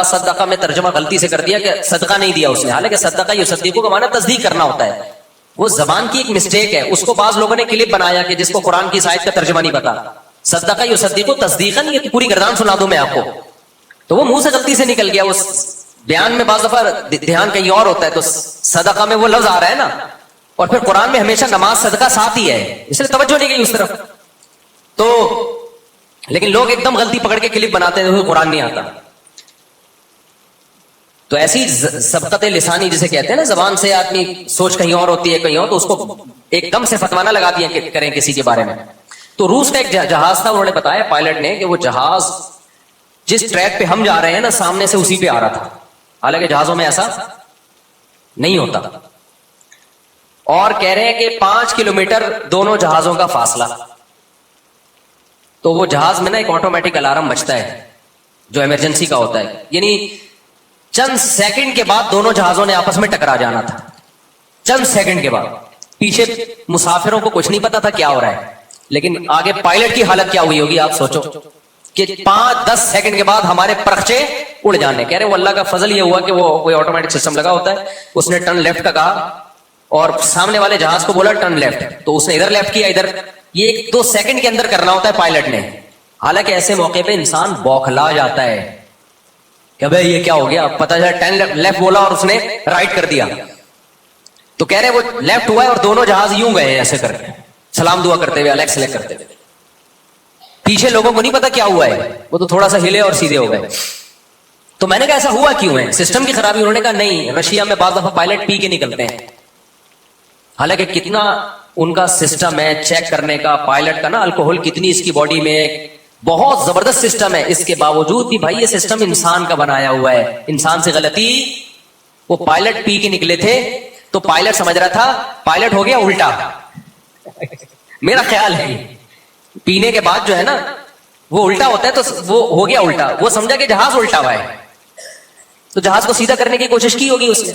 صدقہ میں ترجمہ غلطی سے کر دیا کہ صدقہ نہیں دیا اس نے، حالانکہ صدقہ یصدقو کا معنی تصدیق کرنا ہوتا ہے، وہ زبان کی ایک مسٹیک ہے، اس کو بعض لوگوں نے کلپ بنایا کہ جس کو قرآن کی اس آیت کا ترجمہ نہیں پتا، صدقہ یصدقو تصدیقاً، یہ پوری گردان سنا دوں میں آپ کو، تو وہ منہ سے غلطی سے نکل گیا، اس بیان میں بعض دفعہ دھیان کہیں اور ہوتا ہے، تو صدقہ میں وہ لفظ آ رہا ہے نا، اور پھر قرآن میں ہمیشہ نماز صدقہ ساتھ ہی ہے، اس لیے توجہ نہیں گئی اس طرف، تو لیکن لوگ ایک دم غلطی پکڑ کے کلپ بناتے ہیں، قرآن نہیں آتا. تو ایسی سبقت لسانی جسے کہتے ہیں نا، زبان سے آدمی سوچ کہیں اور ہوتی ہے کہیں اور، تو اس کو ایک دم سے فتوا نہ لگا دیا کہ کریں کسی کے بارے میں. تو روس کا ایک جہاز تھا، انہوں نے بتایا پائلٹ نے کہ وہ جہاز جس ٹریک پہ ہم جا رہے ہیں نا سامنے سے اسی پہ آ رہا تھا، حالانکہ جہازوں میں ایسا نہیں ہوتا، اور کہہ رہے ہیں کہ 5 کلومیٹر دونوں جہازوں کا فاصلہ. تو وہ جہاز میں نا ایک آٹومیٹک الارم بجتا ہے جو ایمرجنسی کا ہوتا ہے، یعنی چند سیکنڈ کے بعد دونوں جہازوں نے آپس میں ٹکرا جانا تھا، چند سیکنڈ کے بعد. پیچھے مسافروں کو کچھ نہیں پتا تھا کیا ہو رہا ہے، لیکن آگے پائلٹ کی حالت کیا ہوئی ہوگی آپ سوچو کہ 5-10 سیکنڈ کے بعد ہمارے پرخچے اڑ جانے. کہہ رہے وہ اللہ کا فضل یہ ہوا کہ وہ کوئی آٹومیٹک سسٹم لگا ہوتا ہے، اس نے ٹرن لیفٹ کا کہا اور سامنے والے جہاز کو بولا ٹرن لیفٹ، تو اس نے ادھر لیفٹ کیا، ادھر. یہ 1-2 سیکنڈ کے اندر کرنا ہوتا ہے پائلٹ نے. حالانکہ ایسے موقع پہ انسان بوکھلا جاتا ہے کہ بھائی یہ کیا ہو گیا، پتہ چلا ٹرن لیفٹ بولا اور اس نے رائٹ کر دیا. تو کہہ رہے وہ لیفٹ ہوا ہے اور دونوں جہاز یوں گئے ایسے کر کے سلام دعا کرتے ہوئے، الگ سلیکٹ کرتے ہوئے. پیچھے لوگوں کو نہیں پتا کیا ہوا ہے، وہ تو تھوڑا سا ہلے اور سیدھے ہو گئے. تو میں نے کہا ایسا ہوا کیوں ہے، سسٹم کی خرابی؟ انہوں نے کہا نہیں، رشیا میں بعض دفعہ پائلٹ پی کے نکلتے ہیں. حالانکہ کتنا ان کا سسٹم ہے چیک کرنے کا، پائلٹ کا نا الکوہول کتنی اس کی باڈی میں، بہت زبردست سسٹم ہے. اس کے باوجود بھی بھائی یہ سسٹم انسان کا بنایا ہوا ہے، انسان سے غلطی. وہ پائلٹ پی کے نکلے تھے تو پائلٹ سمجھ رہا تھا پائلٹ ہو گیا الٹا، میرا خیال ہے پینے کے بعد جو ہے نا وہ الٹا ہوتا ہے، تو وہ ہو گیا الٹا، وہ سمجھا کہ جہاز الٹا ہوا ہے، تو جہاز کو سیدھا کرنے کی کوشش کی ہوگی اس نے.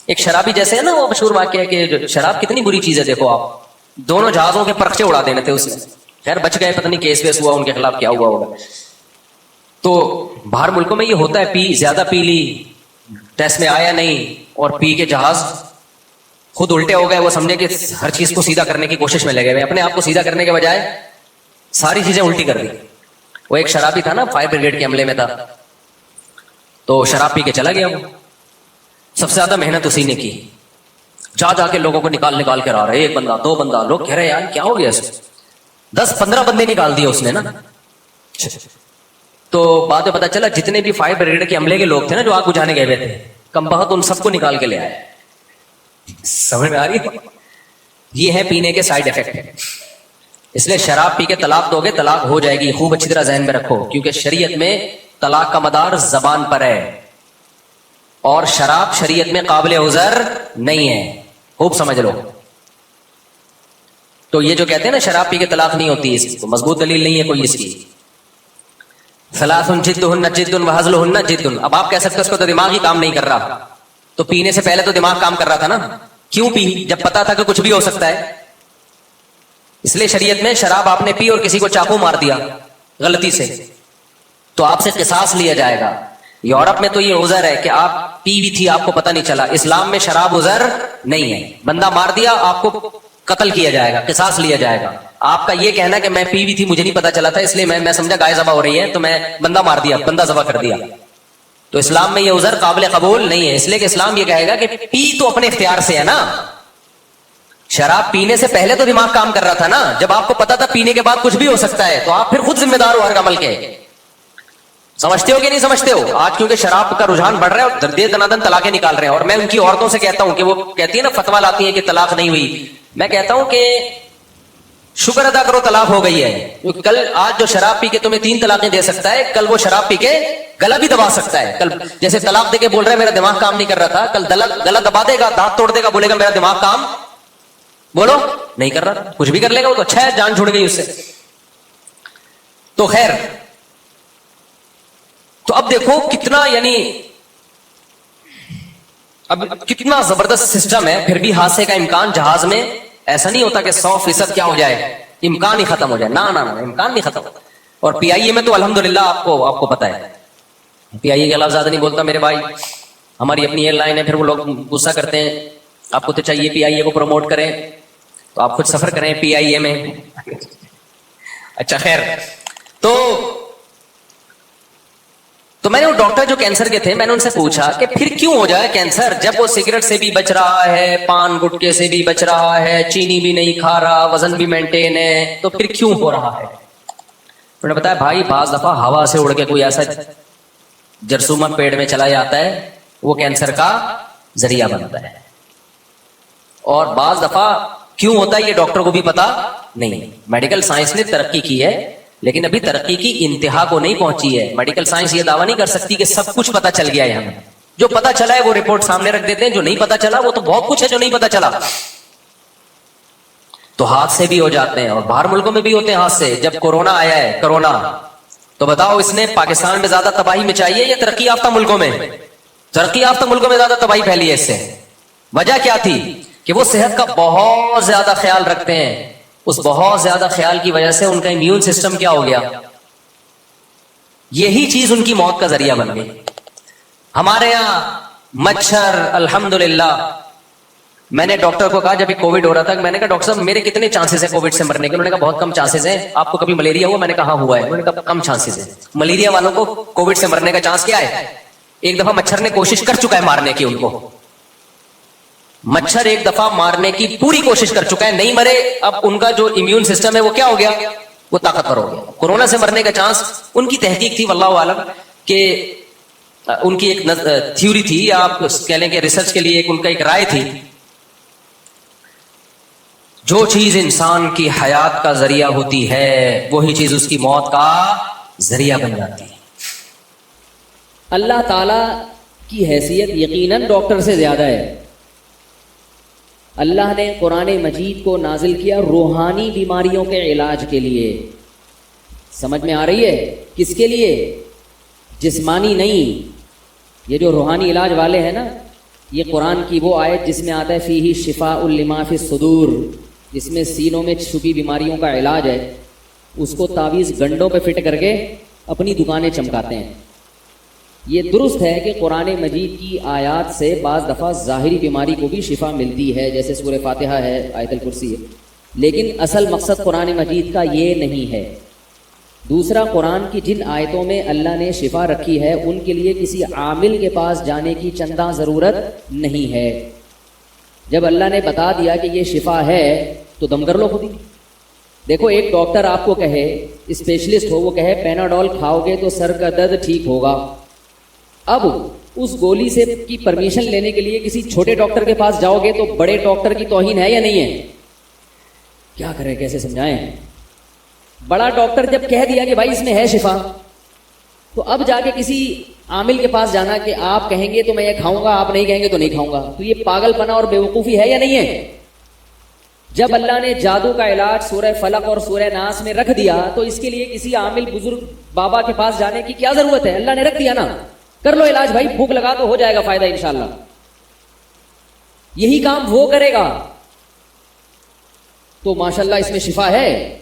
ایک شرابی جیسے ہے نا، وہ مشہور واقعہ ہے کہ شراب کتنی بری چیز ہے، دیکھو آپ دونوں جہازوں کے پرخچے اڑا دینے تھے اس نے. خیر بچ گئے، پتہ نہیں کیس ویس ہوا ان کے خلاف کیا ہوا ہوگا. تو باہر ملکوں میں یہ ہوتا ہے، پی زیادہ پی لی، ٹیسٹ میں آیا نہیں، اور پی کے جہاز خود الٹے ہو گئے. وہ سمجھے کہ ہر چیز کو سیدھا کرنے کی کوشش میں لگے ہوئے، اپنے آپ کو سیدھا کرنے کے بجائے ساری چیزیں الٹی کر دی. وہ ایک شرابی تھا نا، فائر بریگیڈ کے عملے میں تھا، تو شراب پی کے چلا گیا. وہ سب سے زیادہ محنت اسی نے کی، جا جا کے لوگوں کو نکال کر آ رہے، 1 بندہ 2 بندہ، لوگ کہہ رہے یار کیا ہو گیا، 10-15 بندے نکال دیے اس نے نا. تو بعد میں پتا چلا جتنے بھی فائر بریگیڈ کے عملے کے لوگ تھے نا جو آگ بجھانے گئے ہوئے تھے، کم بخت ان سب کو نکال کے لے آئے. سمجھ میں آ رہی ہے؟ یہ ہے پینے کے سائیڈ افیکٹ. اس لیے شراب پی کے طلاق دو گے طلاق ہو جائے گی، خوب اچھی طرح ذہن میں رکھو، کیونکہ شریعت میں طلاق کا مدار زبان پر ہے، اور شراب شریعت میں قابل عذر نہیں ہے، خوب سمجھ لو. تو یہ جو کہتے ہیں نا شراب پی کے طلاق نہیں ہوتی، اس کو مضبوط دلیل نہیں ہے کوئی اس کی. ثلاث جدہن جد وہزلہن جد. اب آپ کہہ سکتے اس کو تو دماغ ہی کام نہیں کر رہا، تو پینے سے پہلے تو دماغ کام کر رہا تھا نا، کیوں پی جب پتا تھا کہ کچھ بھی ہو سکتا ہے. اس لیے شریعت میں شراب آپ نے پی اور کسی کو چاقو مار دیا غلطی سے تو آپ سے قصاص لیا جائے گا. یورپ میں تو یہ عذر ہے کہ آپ پی بھی تھی آپ کو پتہ نہیں چلا. اسلام میں شراب عذر نہیں ہے، بندہ مار دیا آپ کو قتل کیا جائے گا، قصاص لیا جائے گا. آپ کا یہ کہنا کہ میں پی بھی تھی مجھے نہیں پتا چلا تھا اس لیے میں سمجھا گائے ذبح ہو رہی ہے تو میں بندہ مار دیا، بندہ ذبح کر دیا، تو اسلام میں یہ عذر قابل قبول نہیں ہے. اس لیے کہ اسلام یہ کہے گا کہ پی تو اپنے اختیار سے ہے نا. شراب پینے سے پہلے تو دماغ کام کر رہا تھا نا، جب آپ کو پتا تھا پینے کے بعد کچھ بھی ہو سکتا ہے تو آپ پھر خود ذمہ دار ہو ہر عمل کے. سمجھتے ہو کہ نہیں سمجھتے ہو؟ آج کیونکہ شراب کا رجحان بڑھ رہا ہے اور دے دنادن طلاقیں نکال رہے ہیں، اور میں ان کی عورتوں سے کہتا ہوں کہ وہ کہتی ہے نا فتوا لاتی ہیں کہ طلاق نہیں ہوئی، میں کہتا ہوں کہ شکر ادا کرو طلاق ہو گئی ہے. کیونکہ کل آج جو شراب پی کے تمہیں 3 طلاقیں دے سکتا ہے، کل وہ شراب پی کے گلا بھی دبا سکتا ہے. کل جیسے طلاق دے کے بول رہا ہے میرا دماغ کام نہیں کر رہا تھا، کل گلا دبا دے گا، دانت توڑ دے گا، بولے گا میرا دماغ کام بولو نہیں کر رہا، کچھ بھی کر لے گا وہ تو اچھا ہے، جان چھوڑ گئی اس سے. تو خیر، تو اب دیکھو کتنا یعنی اب کتنا زبردست سسٹم ہے. پھر بھی حادثے کا امکان جہاز میں ایسا نہیں ہوتا کہ 100% کیا ہو جائے، امکان ہی ختم ہو جائے، نہ امکان نہیں ختم. اور پی آئی اے میں تو الحمدللہ آپ کو پتا ہے PIA کے لفظ زیادہ نہیں بولتا میرے بھائی, ہماری اپنی ایئر لائن ہے, پھر وہ لوگ غصہ کرتے ہیں. آپ کو تو چاہیے PIA کو پروموٹ کریں تو آپ خود سفر کریں PIA میں. اچھا خیر, تو میں نے وہ ڈاکٹر جو کینسر کے تھے, میں نے ان سے پوچھا کہ پھر کیوں ہو جائے کینسر, جب وہ سگریٹ سے بھی بچ رہا ہے, پان گٹکے سے بھی بچ رہا ہے, چینی بھی نہیں کھا رہا, وزن بھی مینٹین ہے, تو پھر کیوں ہو رہا ہے؟ انہوں نے بتایا بھائی بعض دفعہ ہوا سے اڑ کے کوئی ایسا جرثومہ پیڑ میں چلا جاتا ہے, وہ کینسر کا ذریعہ بنتا ہے. اور بعض دفعہ کیوں ہوتا ہے یہ ڈاکٹر کو بھی پتا نہیں. میڈیکل سائنس نے ترقی کی ہے لیکن ابھی ترقی کی انتہا کو نہیں پہنچی ہے. میڈیکل سائنس یہ دعویٰ نہیں کر سکتی کہ سب کچھ پتا چل گیا ہے ہمیں. جو پتا چلا ہے وہ رپورٹ سامنے رکھ دیتے ہیں, جو نہیں پتا چلا وہ تو بہت کچھ ہے جو نہیں پتا چلا. تو حادثے بھی ہو جاتے ہیں اور باہر ملکوں میں بھی ہوتے ہیں حادثے. جب کورونا آیا ہے, کورونا, تو بتاؤ اس نے پاکستان میں زیادہ تباہی مچائی ہے یا ترقی یافتہ ملکوں میں؟ ترقی یافتہ ملکوں میں زیادہ تباہی پھیلی ہے اس سے. وجہ کیا تھی کہ وہ صحت کا بہت زیادہ خیال رکھتے ہیں. اس بہت زیادہ خیال کی وجہ سے ان کا امیون سسٹم کیا ہو گیا, یہی چیز ان کی موت کا ذریعہ بن گئی. ہمارے یہاں مچھر, الحمدللہ, میں نے ڈاکٹر کو کہا جب کووڈ ہو رہا تھا, میں نے کہا ڈاکٹر صاحب میرے کتنے چانسز ہیں کووڈ سے مرنے کے؟ انہوں نے کہا بہت کم چانسز ہیں. آپ کو کبھی ملیریا ہوا؟ میں نے کہا ہاں ہوا ہے. انہوں نے کہا کم چانسز ہیں. ملیریا والوں کو کووڈ سے مرنے کا چانس کیا ہے؟ ایک دفعہ مچھر نے کوشش کر چکا ہے مارنے کی ان کو. مچھر ایک دفعہ مارنے کی پوری کوشش کر چکا ہے, نہیں مرے. اب ان کا جو امیون سسٹم ہے وہ کیا ہو گیا, وہ طاقتور ہو گیا. کورونا سے مرنے کا چانس, ان کی تحقیق تھی واللہ عالم, کہ ان کی ایک تھیوری تھی, آپ کہہ لیں کہ ریسرچ کے لیے ان کا ایک رائے تھی, جو چیز انسان کی حیات کا ذریعہ ہوتی ہے وہی چیز اس کی موت کا ذریعہ بن جاتی ہے. اللہ تعالی کی حیثیت یقیناً ڈاکٹر سے زیادہ ہے. اللہ نے قرآن مجید کو نازل کیا روحانی بیماریوں کے علاج کے لیے. سمجھ میں آ رہی ہے؟ کس کے لیے؟ جسمانی نہیں. یہ جو روحانی علاج والے ہیں نا, یہ قرآن کی وہ آیت جس میں آتا ہے فیہ شفاء لما فی الصدور, جس میں سینوں میں چھپی بیماریوں کا علاج ہے, اس کو تعویذ گنڈوں پہ فٹ کر کے اپنی دکانیں چمکاتے ہیں. یہ درست ہے کہ قرآن مجید کی آیات سے بعض دفعہ ظاہری بیماری کو بھی شفا ملتی ہے, جیسے سورہ فاتحہ ہے, آیت الکرسی ہے, لیکن اصل مقصد قرآن مجید کا یہ نہیں ہے. دوسرا, قرآن کی جن آیتوں میں اللہ نے شفا رکھی ہے ان کے لیے کسی عامل کے پاس جانے کی چندہ ضرورت نہیں ہے. جب اللہ نے بتا دیا کہ یہ شفا ہے تو دم کر لو خود ہی. دیکھو, ایک ڈاکٹر آپ کو کہے, اسپیشلسٹ ہو, وہ کہے پیناڈول کھاؤ گے تو سر کا درد ٹھیک ہوگا. اب اس گولی سے کی پرمیشن لینے کے لیے کسی چھوٹے ڈاکٹر کے پاس جاؤ گے تو بڑے ڈاکٹر کی توہین ہے یا نہیں ہے؟ کیا کریں, کیسے سمجھائیں؟ بڑا ڈاکٹر جب کہہ دیا کہ بھائی اس میں ہے شفا, تو اب جا کے کسی عامل کے پاس جانا کہ آپ کہیں گے تو میں یہ کھاؤں گا, آپ نہیں کہیں گے تو نہیں کھاؤں گا, تو یہ پاگل پنا اور بیوقوفی ہے یا نہیں ہے؟ جب اللہ نے جادو کا علاج سورہ فلق اور سورہ ناس میں رکھ دیا تو اس کے لیے کسی عامل بزرگ بابا کے پاس جانے کی کیا ضرورت ہے؟ اللہ نے رکھ دیا نا, کر لو علاج بھائی, بھوک لگا تو ہو جائے گا فائدہ انشاءاللہ. یہی کام وہ کرے گا تو ماشاءاللہ اس میں شفا ہے.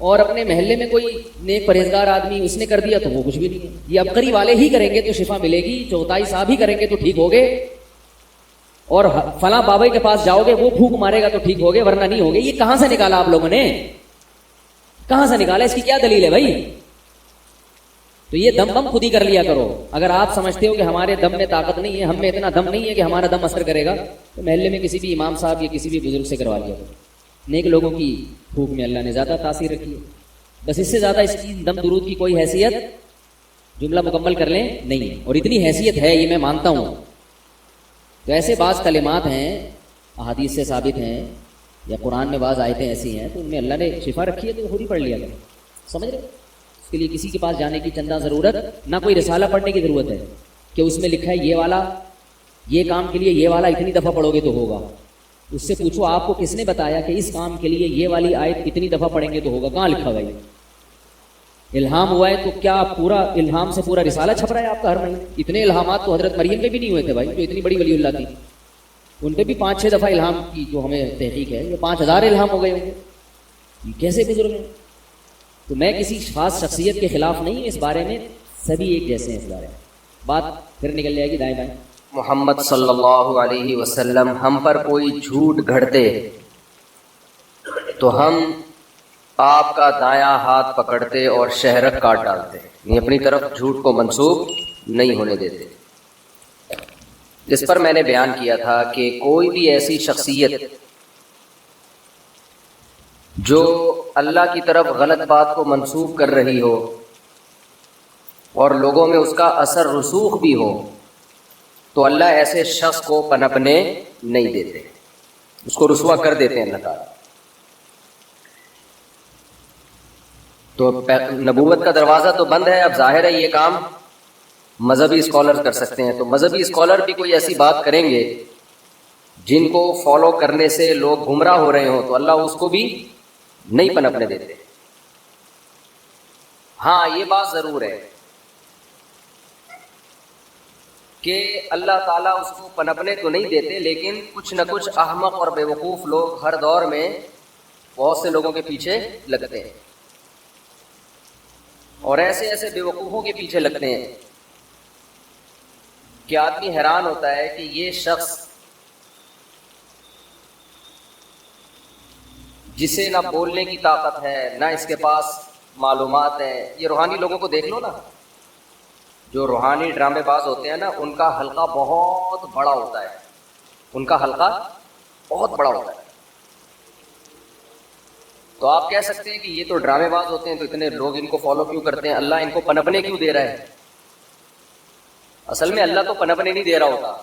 اور اپنے محلے میں کوئی نیک پرہیزگار آدمی اس نے کر دیا تو وہ کچھ بھی نہیں ہے. یہ ابقری والے ہی کریں گے تو شفا ملے گی, چوتھائی صاحب ہی کریں گے تو ٹھیک ہوگے, اور فلاں بابا کے پاس جاؤ گے وہ پھونک مارے گا تو ٹھیک ہوگے ورنہ نہیں ہوگے. یہ کہاں سے نکالا آپ لوگوں نے, کہاں سے نکالا؟ اس کی کیا دلیل ہے بھائی؟ تو یہ دم بم خود ہی کر لیا کرو. اگر آپ سمجھتے ہو کہ ہمارے دم میں طاقت نہیں ہے, ہم میں اتنا دم نہیں ہے کہ ہمارا دم اثر کرے گا, تو محلے میں کسی بھی امام صاحب یا کسی بھی بزرگ سے کروا لیا کرو. نیک لوگوں کی پھوک میں اللہ نے زیادہ تاثیر رکھی ہے. بس اس سے زیادہ اس کی دم درود کی کوئی حیثیت, جملہ مکمل کر لیں, نہیں ہے. اور اتنی حیثیت ہے یہ میں مانتا ہوں. تو ایسے بعض کلمات ہیں احادیث سے ثابت ہیں یا قرآن میں بعض آیتیں ایسی ہیں تو ان میں اللہ نے شفا رکھی ہے تو خود ہی پڑھ لیا کریں. سمجھ رہے؟ اس کے لیے کسی کے پاس جانے کی چندہ ضرورت, نہ کوئی رسالہ پڑھنے کی ضرورت ہے کہ اس میں لکھا ہے یہ والا, یہ کام کے لیے یہ والا اتنی دفعہ پڑھو گے تو ہوگا. اس سے پوچھو آپ کو کس نے بتایا کہ اس کام کے لیے یہ والی آیت اتنی دفعہ پڑھیں گے تو ہوگا؟ کہاں لکھا بھائی؟ الہام ہوا ہے تو کیا پورا الہام سے پورا رسالہ چھپ رہا ہے آپ کا ہر مہینے؟ اتنے الہامات تو حضرت مریم پہ بھی نہیں ہوئے تھے بھائی, جو اتنی بڑی ولی اللہ تھی. ان پہ بھی 5-6 دفعہ الہام کی جو ہمیں تحقیق ہے, یہ 5000 الہام ہو گئے ہوں گے. یہ کیسے بزرگ ہیں؟ تو میں کسی خاص شخصیت کے خلاف نہیں, اس بارے میں سبھی ایک جیسے ہیں اس بارے میں. بات پھر نکل جائے گی دائیں بائیں. محمد صلی اللہ علیہ وسلم ہم پر کوئی جھوٹ گھڑتے تو ہم آپ کا دایاں ہاتھ پکڑتے اور شہرک کاٹ ڈالتے، یعنی اپنی طرف جھوٹ کو منسوب نہیں ہونے دیتے. اس پر میں نے بیان کیا تھا کہ کوئی بھی ایسی شخصیت جو اللہ کی طرف غلط بات کو منسوب کر رہی ہو اور لوگوں میں اس کا اثر رسوخ بھی ہو تو اللہ ایسے شخص کو پنپنے نہیں دیتے، اس کو رسوا کر دیتے ہیں اللہ تعالیٰ. تو نبوت کا دروازہ تو بند ہے. اب ظاہر ہے یہ کام مذہبی اسکالر کر سکتے ہیں، تو مذہبی اسکالر بھی کوئی ایسی بات کریں گے جن کو فالو کرنے سے لوگ گمراہ ہو رہے ہوں تو اللہ اس کو بھی نہیں پنپنے دیتے. ہاں یہ بات ضرور ہے کہ اللہ تعالیٰ اس کو پنپنے تو نہیں دیتے، لیکن کچھ نہ کچھ احمق اور بیوقوف لوگ ہر دور میں بہت سے لوگوں کے پیچھے لگتے ہیں، اور ایسے ایسے بیوقوفوں کے پیچھے لگتے ہیں کہ آدمی حیران ہوتا ہے کہ یہ شخص جسے نہ بولنے کی طاقت ہے نہ اس کے پاس معلومات ہیں. یہ روحانی لوگوں کو دیکھ لو نا، جو روحانی ڈرامے باز ہوتے ہیں نا ان کا حلقہ بہت بڑا ہوتا ہے، ان کا حلقہ بہت بڑا ہوتا ہے. تو آپ کہہ سکتے ہیں کہ یہ تو ڈرامے باز ہوتے ہیں تو اتنے لوگ ان کو فالو کیوں کرتے ہیں، اللہ ان کو پنپنے کیوں دے رہا ہے؟ اصل میں اللہ تو پنپنے نہیں دے رہا ہوتا.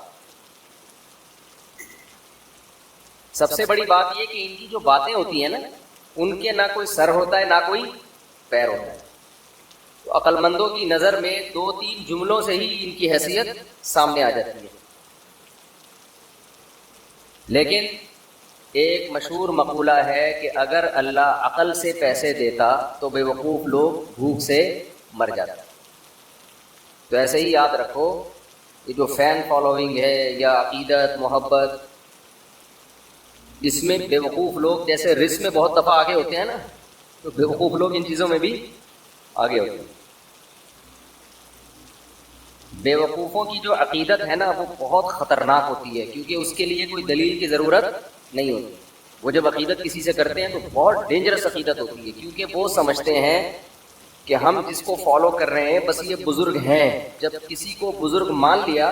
سب سے بڑی بات یہ کہ ان کی جو باتیں ہوتی ہیں نا ان کے نہ کوئی سر ہوتا ہے نہ کوئی پیر ہوتا ہے. تو عقل مندوں کی نظر میں 2-3 جملوں سے ہی ان کی حیثیت سامنے آ جاتی ہے. لیکن ایک مشہور مقولہ ہے کہ اگر اللہ عقل سے پیسے دیتا تو بے وقوف لوگ بھوک سے مر جاتے. تو ایسے ہی یاد رکھو، یہ جو فین فالوئنگ ہے یا عقیدت محبت، اس میں بے وقوف لوگ جیسے رزق میں بہت دفعہ آگے ہوتے ہیں نا، تو بے وقوف لوگ ان چیزوں میں بھی آگے ہوتے ہیں. بے وقوفوں کی جو عقیدت ہے نا وہ بہت خطرناک ہوتی ہے، کیونکہ اس کے لیے کوئی دلیل کی ضرورت نہیں ہوتی. وہ جب عقیدت کسی سے کرتے ہیں تو بہت ڈینجرس عقیدت ہوتی ہے، کیونکہ وہ سمجھتے ہیں کہ ہم جس کو فالو کر رہے ہیں بس یہ بزرگ ہیں. جب کسی کو بزرگ مان لیا،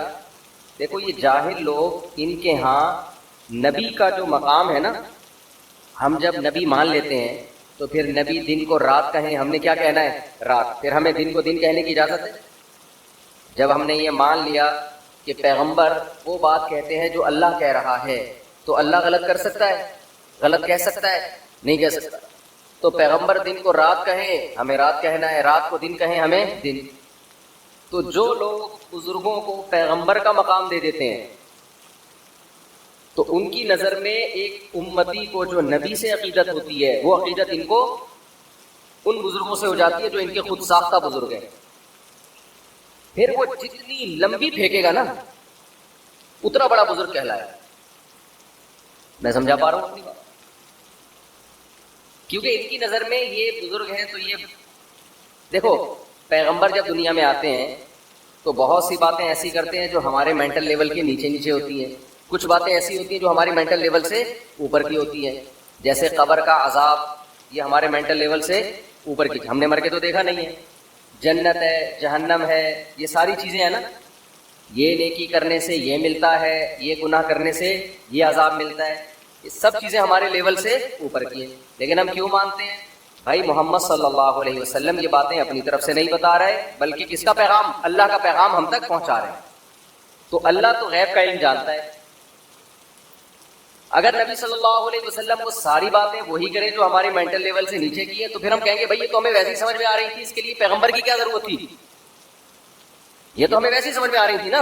دیکھو یہ جاہل لوگ ان کے ہاں نبی کا جو مقام ہے نا، ہم جب نبی مان لیتے ہیں تو پھر نبی دن کو رات کہیں، ہم نے کیا کہنا ہے؟ رات. پھر ہمیں دن کو دن کہنے کی اجازت ہے؟ جب ہم نے یہ مان لیا کہ پیغمبر وہ بات کہتے ہیں جو اللہ کہہ رہا ہے، تو اللہ غلط کر سکتا ہے؟ غلط کہہ سکتا ہے؟ نہیں کہہ سکتا. تو پیغمبر دن کو رات کہیں، ہمیں رات کہنا ہے، رات کو دن کہیں، ہمیں دن. تو جو لوگ بزرگوں کو پیغمبر کا مقام دے دیتے ہیں تو ان کی نظر میں ایک امتی کو جو نبی سے عقیدت ہوتی ہے وہ عقیدت ان کو ان بزرگوں سے ہو جاتی ہے جو ان کے خود ساختہ بزرگ ہیں. پھر وہ جتنی لمبی پھینکے گا نا اتنا بڑا بزرگ کہلائے. میں سمجھا پا رہا ہوں اپنی بات؟ کیونکہ ان کی نظر میں یہ بزرگ ہیں. تو یہ دیکھو، پیغمبر جب دنیا میں آتے ہیں تو بہت سی باتیں ایسی کرتے ہیں جو ہمارے مینٹل لیول کے نیچے نیچے ہوتی ہیں، کچھ باتیں ایسی ہوتی ہیں جو ہماری مینٹل لیول سے اوپر کی ہوتی ہیں. جیسے قبر کا عذاب، یہ ہمارے مینٹل لیول سے اوپر کی، ہم نے مر کے تو دیکھا نہیں ہے. جنت ہے، جہنم ہے، یہ ساری چیزیں ہیں نا، یہ نیکی کرنے سے یہ ملتا ہے، یہ گناہ کرنے سے یہ عذاب ملتا ہے. یہ سب چیزیں ہمارے لیول سے اوپر کی ہیں. لیکن ہم کیوں مانتے ہیں؟ بھائی محمد صلی اللہ علیہ وسلم یہ باتیں اپنی طرف سے نہیں بتا رہے، بلکہ کس کا پیغام؟ اللہ کا پیغام ہم تک پہنچا رہے ہیں. تو اللہ تو غیب کا علم جانتا ہے. اگر نبی صلی اللہ علیہ وسلم وہ ساری باتیں وہی کریں جو ہماری مینٹل لیول سے نیچے کی ہے تو پھر ہم کہیں گے بھائی یہ تو ہمیں ویسے ہی سمجھ میں آ رہی تھی، اس کے لیے پیغمبر کی کیا ضرورت تھی؟ یہ تو ہمیں ویسے ہی سمجھ میں آ رہی تھی نا.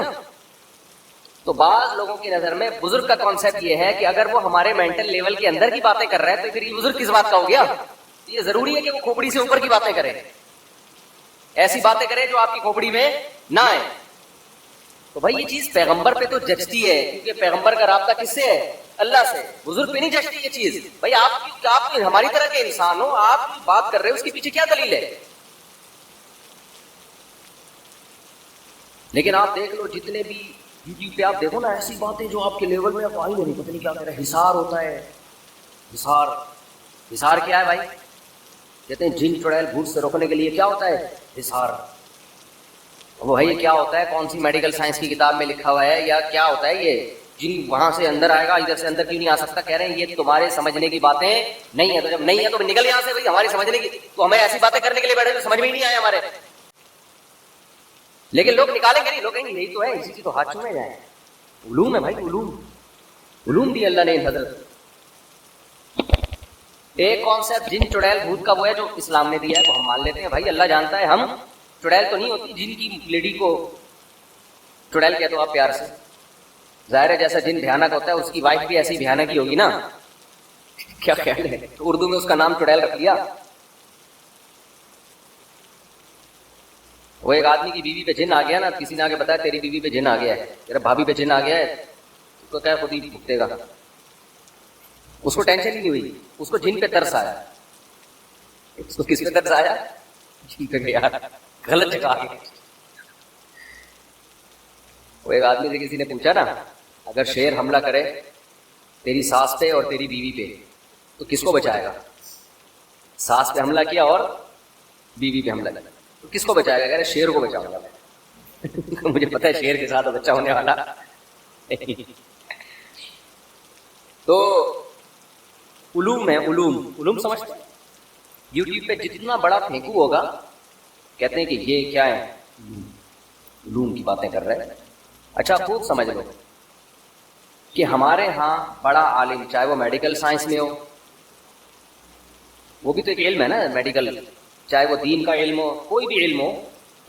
تو بعض لوگوں کی نظر میں بزرگ کا کانسیپٹ یہ ہے کہ اگر وہ ہمارے مینٹل لیول کے اندر کی باتیں کر رہے ہیں تو پھر یہ بزرگ کس بات کا ہو گیا؟ یہ ضروری ہے کہ وہ کھوپڑی سے اوپر کی باتیں کرے، ایسی باتیں کرے جو آپ کی کھوپڑی میں نہ آئے. تو بھائی یہ چیز پیغمبر پہ تو جچتی ہے، کیونکہ پیغمبر کا رابطہ کس سے ہے؟ اللہ سے. بزرگ پہ نہیں جچتی یہ چیز. بھائی آپ ہماری طرح کے انسان ہو، آپ بات کر رہے ہو، اس کے پیچھے کیا دلیل ہے؟ لیکن آپ دیکھ لو جتنے بھی یوٹیوب پہ آپ دیکھو نا ایسی باتیں جو آپ کے لیول میں آپ آئی نہیں پتہ نہیں کیا کہہ رہے ہیں. حصار ہوتا ہے، حصار کیا ہے بھائی؟ کہتے ہیں جن چڑیل بھوت سے روکنے کے لیے کیا ہوتا ہے؟ حصار. وہ ہے یہ کیا ہوتا ہے؟ کون سی میڈیکل سائنس کی کتاب میں لکھا ہوا ہے یا کیا ہوتا ہے یہ؟ جن وہاں سے اندر آئے گا، ادھر سے اندر کیوں نہیں آ سکتا؟ کہہ رہے ہیں یہ تمہارے سمجھنے کی باتیں نہیں ہے. تو جب نہیں ہے تو نکل یہاں سے بھائی، ہماری سمجھنے کی. تو ہمیں ایسی باتیں کرنے کے لیے بیٹھے تو سمجھ میں ہی نہیں آئے ہمارے. لیکن لوگ نکالیں گے نہیں، لوگ کہیں گے یہی تو ہے، اسی کی تو ہاتھ چومے جائیں. علوم ہے بھائی، علوم دی اللہ نے حضرت. ایک کانسیپٹ جن چڑیل بھوت کا وہ ہے جو اسلام نے دیا ہے، وہ ہم مان لیتے ہیں بھائی اللہ جانتا ہے. ہم چڑیل تو نہیں ہوتی، جن کی لیڈی کو چڑیل کہتے ہو آپ پیار سے. ظاہر ہے جیسا جن بھیانک ہوتا ہے اس کی وائف بھی ایسی بھیانک ہی ہوگی نا. کیا خیال ہے؟ تو اردو میں اس کا نام چڑیل رکھ لیا. وہ ایک آدمی کی بیوی پہ جن آ گیا نا، کسی نے آگے بتایا تیری بیوی پہ جن آ گیا ہے، تیرے بھابھی پہ جن آ گیا ہے، اس کو کیا خود ہی بھگتے گا. اس کو ٹینشن ہی نہیں ہوئی، اس کو جن پہ ترس آیا. اس کو کس پہ ترس آیا؟ جن پہ. یار غلط جگہ آ گئی. وہ ایک آدمی سے کسی نے پوچھا نا اگر شیر حملہ کرے تیری ساس پہ اور تیری بیوی پہ تو کس کو بچائے گا؟ ساس پہ حملہ کیا اور بیوی پہ حملہ کیا تو کس کو بچائے گا؟ کہہ رہے شیر کو بچاؤں گا میں. مجھے پتا ہے شیر کے ساتھ بچہ ہونے والا. تو علوم ہے، علوم سمجھتے ہیں. یوٹیوب پہ جتنا بڑا پھینکو ہوگا کہتے ہیں کہ یہ کیا ہے، علوم کی باتیں کر رہے ہیں. اچھا خوب سمجھ لو کہ ہمارے ہاں بڑا عالم، چاہے وہ میڈیکل سائنس میں ہو، وہ بھی تو ایک علم ہے نا میڈیکل، چاہے وہ دین کا علم ہو، کوئی بھی علم ہو،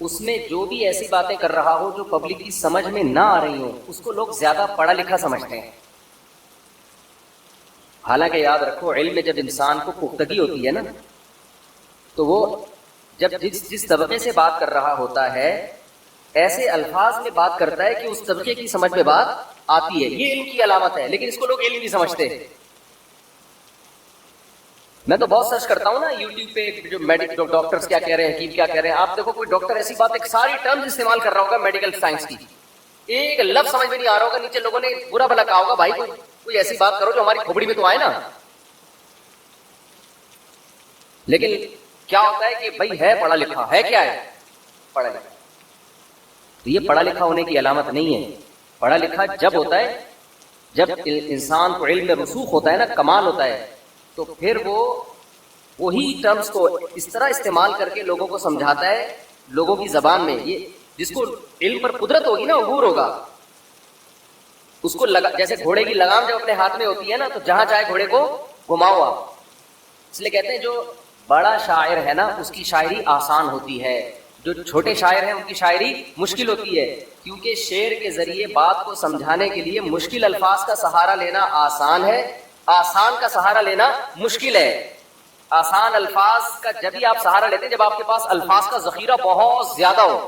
اس میں جو بھی ایسی باتیں کر رہا ہو جو پبلک کی سمجھ میں نہ آ رہی ہو اس کو لوگ زیادہ پڑھا لکھا سمجھتے ہیں. حالانکہ یاد رکھو علم میں جب انسان کو پختگی ہوتی ہے نا تو وہ جب جس طبقے سے بات کر رہا ہوتا ہے ایسے الفاظ میں بات کرتا ہے کہ اس طبقے کی سمجھ میں بات آتی ہے. یہ علم کی علامت ہے، لیکن اس کو لوگ علم نہیں سمجھتے. میں تو بہت سرچ کرتا ہوں نا یوٹیوب پہ جو ڈاکٹرز کیا کہہ رہے ہیں، حکیم کیا کہہ رہے ہیں. آپ دیکھو کوئی ڈاکٹر ایسی بات ایک ساری ٹرمز استعمال کر رہا ہوگا میڈیکل سائنس کی، ایک لفظ سمجھ میں نہیں آ رہا ہوگا، نیچے لوگوں نے برا بھلا کہا ہوگا بھائی کوئی ایسی بات کرو جو ہماری کھوپڑی میں تو آئے نا. لیکن کیا ہوتا ہے کہ بھائی ہے پڑھا لکھا ہے، کیا ہے پڑھا لکھا. تو یہ پڑھا لکھا ہونے کی علامت نہیں ہے. پڑھا لکھا جب ہوتا ہے جب انسان کو علم میں رسوخ ہوتا ہے نا، کمال ہوتا ہے، تو پھر وہ وہی ٹرمز کو اس طرح استعمال کر کے لوگوں کو سمجھاتا ہے لوگوں کی زبان میں. یہ جس کو علم پر قدرت ہوگی نا، عبور ہوگا، اس کو جیسے گھوڑے کی لگام جب اپنے ہاتھ میں ہوتی ہے نا تو جہاں چاہے گھوڑے کو گھماؤ آپ. اس لیے کہتے ہیں جو بڑا شاعر ہے نا اس کی شاعری آسان ہوتی ہے، جو چھوٹے شاعر ہیں ان کی شاعری مشکل ہوتی ہے، کیونکہ شعر کے ذریعے بات کو سمجھانے کے لیے مشکل الفاظ کا سہارا لینا آسان ہے، آسان کا سہارا لینا مشکل ہے. آسان الفاظ کا جب ہی آپ سہارا لیتے ہیں جب آپ کے پاس الفاظ کا ذخیرہ بہت زیادہ ہو.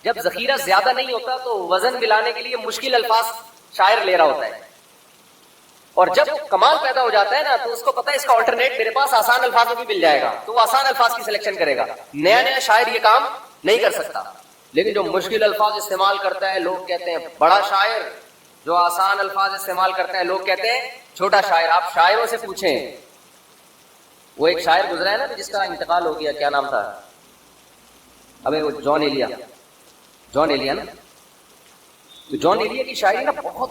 جب ذخیرہ زیادہ نہیں ہوتا تو وزن ملانے کے لیے مشکل الفاظ شاعر لے رہا ہوتا ہے، اور جب کمال پیدا ہو جاتا ہے نا تو اس کو پتا ہے اس کا آلٹرنیٹ میرے پاس آسان الفاظ میں بھی مل جائے گا، تو وہ آسان الفاظ کی سلیکشن کرے گا. نیا شاعر یہ کام نہیں کر سکتا. لیکن جو مشکل الفاظ استعمال کرتا ہے لوگ کہتے ہیں بڑا شاعر، جو آسان الفاظ استعمال کرتا ہے لوگ کہتے ہیں چھوٹا شاعر. آپ شاعروں سے پوچھیں، وہ ایک شاعر گزرا ہے نا جس کا انتقال ہو گیا، کیا نام تھا؟ ابے وہ جان ایلیا نا. تو جان ایلیا کی شاعری نا بہت